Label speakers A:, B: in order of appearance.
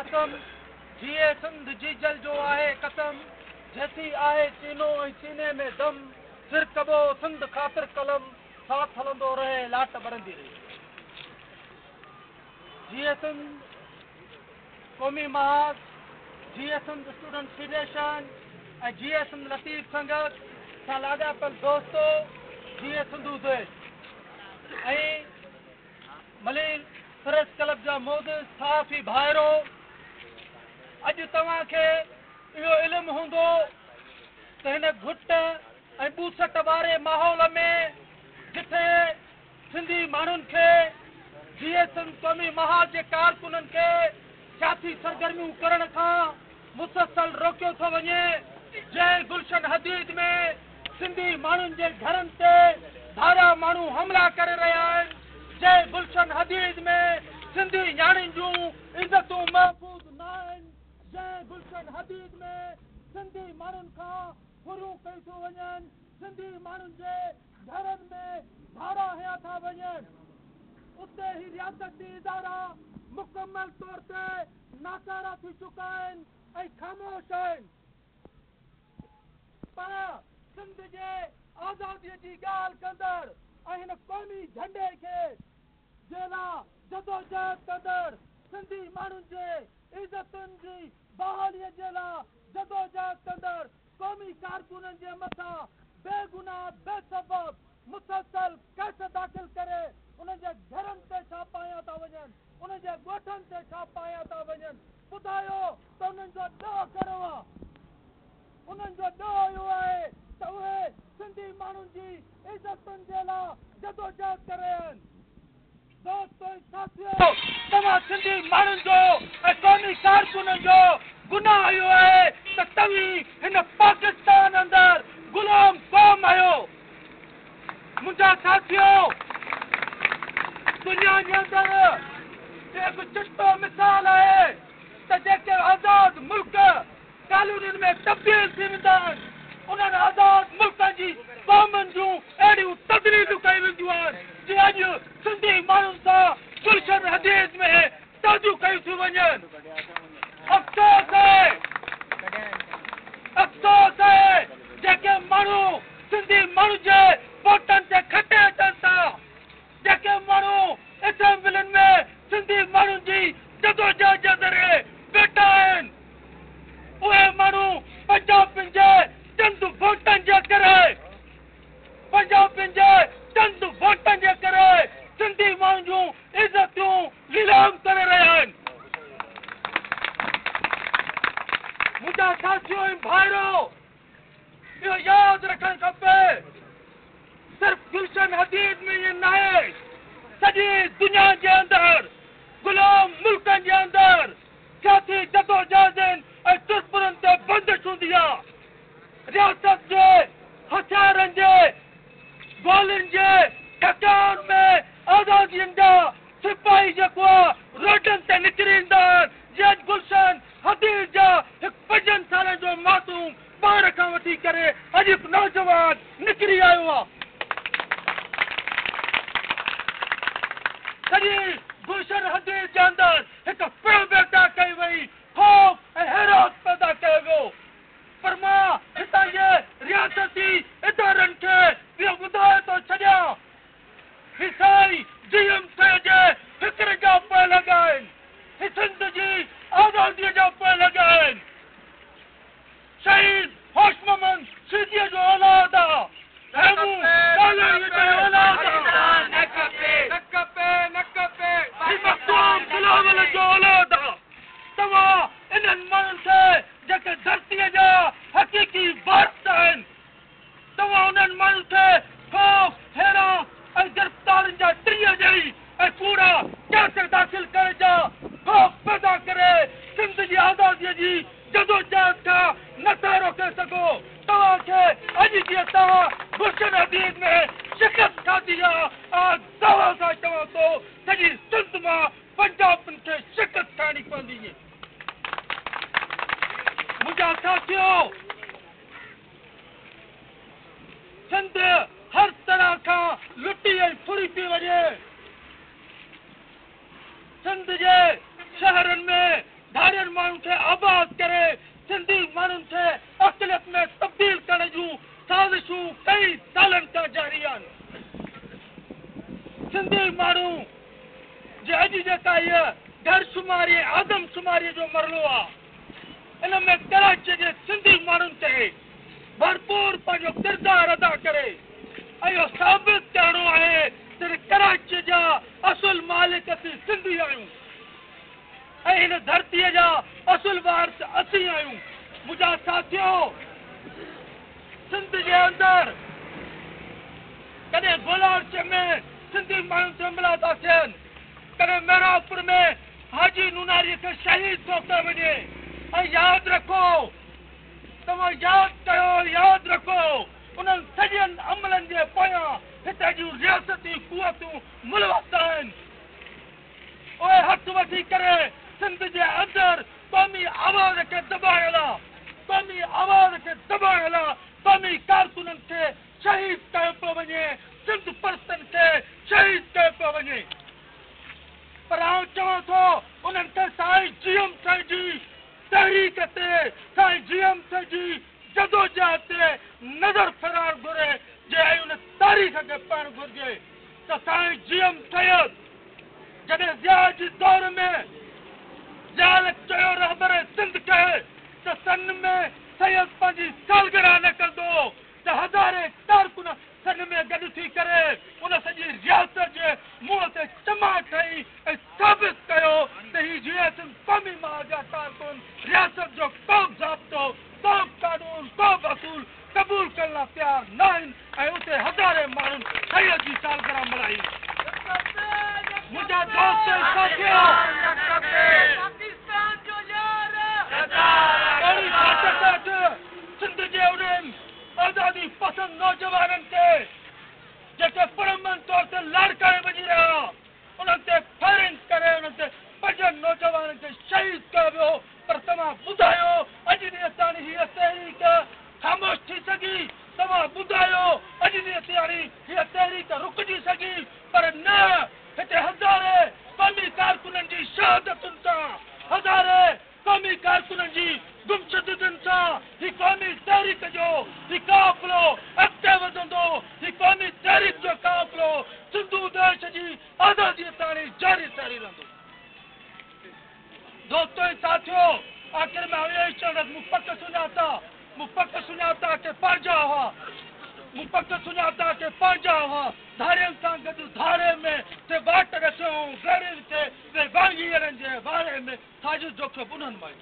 A: कसम जिए सिंध जी जल जो आहे कसम जैसी आहे चीनो ऐं सीने में दम सिर कबो सिंध ख़ातिर कलम साथ हलंदो रहे लाट बरंदी रहे जिए सिंध क़ौमी महाज जिए सिंध स्टूडेंट फेडरेशन ऐं जिए सिंध लतीफ़ संगत सां लाॻापियल दोस्तो जिए सिंधू देश ऐं मलिन प्रेस क्लब जा मोदिस सहाफ़ी भाइरो अॼु तव्हांखे इहो इल्मु हूंदो त हिन घुट ऐं ॿूसट वारे माहौल में जिथे सिंधी माण्हुनि खे जिए सिंध क़ौमी महाज जे कारकुननि खे सियासी सरगर्मियूं करण खां मुसलसल रोकियो थो वञे जंहिं गुलशन हदीद में सिंधी माण्हुनि जे घरनि ते धारा माण्हू हमला करे रहिया आहिनि जंहिं गुलशन हदीद में सिंधी न्याणियुनि जूं इज़तूं महफ़ूज़ न आहिनि जंहिं गुलशन हदीद में सिंधी माण्हुनि खां फुरूं कई थियूं वञनि सिंधी माण्हुनि जे घरनि में धारा हया था वञनि उते ई रियासती इदारा मुकमल तौर ते नाकारा थी चुका आहिनि ऐं ख़ामोश आहिनि पर सिंध जे आज़ादीअ जी ॻाल्हि कंदड़ ऐं हिन क़ौमी झंडे खे जे लाइ जदोजहद कंदड़ सिंधी माण्हुनि जे इज़तुनि जी बहालीअ जे लाइ जदोजहद कंदड़ क़ौमी कारकुननि जे मथां बेगुनाह बेसबब मुसलसल केस दाख़िल करे उन्हनि जे घरनि ते छापा हया था वञनि उन्हनि जे ॻोठनि ते छापा हया था वञनि ॿुधायो त उन्हनि जो ॾोह कहिड़ो आहे उन्हनि जो ॾोह इहो आहे त उहे सिंधी माण्हुनि जी इज़तुनि जे लाइ जदोजहद करे आहिनि दोस्तो ऐं साथियो तव्हां सिंधी माण्हुनि जो ऐं क़ौमी कारकुननि जो गुनाह इहो आहे त तव्हीं हिन पाकिस्तान अंदरि गुलाम क़ौम आहियो मुंहिंजा साथियो दुनिया जे अंदरि हिकु चिट्टो मिसाल आहे त जेके आज़ाद मुल्क कानूननि में तब्दील थी वेंदा आहिनि उन्हनि आज़ाद मुल्कनि जी क़ौमुनि जूं अहिड़ियूं तब्दीलियूं कई वेंदियूं आहिनि जे अॼु सिंधी माण्हुनि सां गुलशन हदीद में ताज़ियूं कयूं थियूं वञनि अफ़सोस आहे जेके माण्हू सिंधी माण्हू जे वोटनि ते खटे अचनि था जेके माण्हू असेंबलियुनि में सिंधी माण्हुनि जी जदोजहद जे ज़रिए वेठा आहिनि उहे माण्हू पंजाबियुनि जे चंद वोटनि जे करे पंजाबियुनि जे चंद वोटनि जे करे सिंधी माण्हुनि जूं इज़तूं नीलाम करे रहिया आहिनि मुंहिंजा साथियो ऐं भाइरो इहो यादि रखणु खपे सिर्फ़ गुलशन हदीद में इएं न आहे सॼी दुनिया जे अंदरि गुलाम मुल्कनि जे अंदरि सियासी जदोजहदनि ऐं तुरपुरनि ते बंदिश हूंदी आहे रियासत जे हथियारनि जे गोलियुनि जे ठकान में आज़ादीअ जा सिपाही जेको आहे रोडनि ते निकिरी ईंदा आहिनि जीअं गुलशन हदीद जा हिकु 5 सालनि जो मासूम ॿार खां वठी करे अॼु हिकु नौजवान निकिरी आयो आहे सॼी गुलशन हदीद जे अंदरि हिकु पिण पैदा कई वई ख़ौफ़ ऐं हैरात पैदा कयो वियो पर मां हितां जे रियासती इदारनि खे इहो ॿुधाए थो छॾियां ही साईं DMK जे फिक्र जा पोइ लॻा आहिनि ही सिंध जी आज़ादीअ जा पोइ लॻा आहिनि शहीद होश मोहम्मद सिद्दीक़ जो औलाद आहे जो औलाद आहे तव्हां इन्हनि माण्हुनि खे जेके धरतीअ जा हक़ीक़ी वारिस आहिनि तव्हां उन्हनि माण्हुनि खे ख़ौफ़ हैरान ऐं गिरफ़्तारियुनि जा टीह ॾेई ऐं कूड़ा कैसे दाख़िल करे जा ख़ौफ़ पैदा करे सिंध जी आज़ादीअ जी जदोजहद खां नथा रोके सघो तव्हांखे अॼु जीअं तव्हां गुलशन हदीद में शिकस्त खाधी आहे दवा सां चवां थो सॼी सिंध मां पंजाबियुनि खे शिकस्त खाइणी पवंदी मुंहिंजा साथियो सिंध हर तरह खां लुटी ऐं फुरी थी वञे सिंध जे शहरनि में धारियुनि माण्हुनि खे आबाद करे सिंधी माण्हुनि खे अक़लियत में तब्दील करण जूं साज़िशूं कई सालनि खां जारी आहिनि। सिंधी माण्हू जे अॼु जेका इहा घरशुमारी आदमशुमारी जो मरलो आहे, इन में कराची जे सिंधी माण्हुनि खे भरपूर पंहिंजो किरदारु अदा करे ऐं इहो साबित करणो आहे त कराची जा असुल मालिक असीं सिंधी आहियूं ऐं हिन धरतीअ जा असुल वारिस असीं आहियूं। मुंहिंजा साथियो, सिंध जे अंदरि कॾहिं गोलार्च में सिंधी माण्हुनि से हमला था थियनि, कॾहिं मेरापुर में हाजी नूनारीअ खे शहीद थो कयो वञे। ऐं यादि रखो, तव्हां यादि रखो, उन्हनि सॼनि अमलनि जे पोयां हिते जूं रियासती कुवतूं मुलवस आहिनि। उहे हथ वठी करे सिंध जे अंदरि क़ौमी आवाज़ खे दॿाइण लाइ, क़ौमी कारकुननि खे शहीद कयो पियो वञे, सिंध परस्तनि खे शहीद कयो पियो वञे। पर आउं चवां थो, उन्हनि खे साईं जीएम साईं जी तहरीक ते, साईं जीएम साईं जी जदोजहद ते नज़र फिराइण घुरे, जे उन तारीख़ खे पढ़णु घुरिजे त साईं जीएम सैयद जॾहिं ज़िया जे दौर में ज़ियाल चयो रहबर सिंध खे त सन में सैयद पंहिंजी सालगिरह न कंदो त हज़ारे कारकुन सन में गॾु थी करे उन सॼी रियासत जे मुंहं ते चमा ठही ऐं साबित कयो त ही जीअं क़ौमी महाज जा कारकुन रियासत जो को ज़ाब्तो, को कानून, को असूल क़बूल करण लाइ तयारु न आहिनि ऐं उते हज़ारे माण्हुनि सैयद जी सालगिरह मल्हाई। मुंहिंजा दोस्त साथियो, सिंध जे उन्हनि आज़ादी पसंद नौजवाननि खे जेके पुरमन तौर ते लाड़काए वञी रहिया, उन्हनि ते फायरिंग करे उन्हनि ते 5 नौजवाननि खे शहीद कयो वियो। पर तव्हां ॿुधायो, अॼु ॾींहं ताणी हीअ तहरीक ख़ामोश थी सघी? तव्हां ॿुधायो, अॼु ॾींहं ताणी हीअ तहरीक रुकिजी सघी? पर न, हिते हज़ारे क़ौमी कारकुननि जी शहादतुनि सां, हज़ारे क़ौमी कारकुननि जी गुमशुदगियुनि सां ही क़ौमी तहरीक जो ही काफ़िलो अॻिते वधंदो। ही क़ौमी तहरीक जो काफ़िलो सिंधु देश जी आज़ादीअ ताणी जारी रहंदो। दोस्तों ऐं साथियों, आख़िर में इहो ई चवंदुसि, मूं पक सुञाता के पंहिंजा हुआ, धारियुनि सां गॾु धारे में ते वाट रखियऊं, गड़ियुनि खे वांगिरनि जे वारे में साजिश जोखियो उन्हनि मां।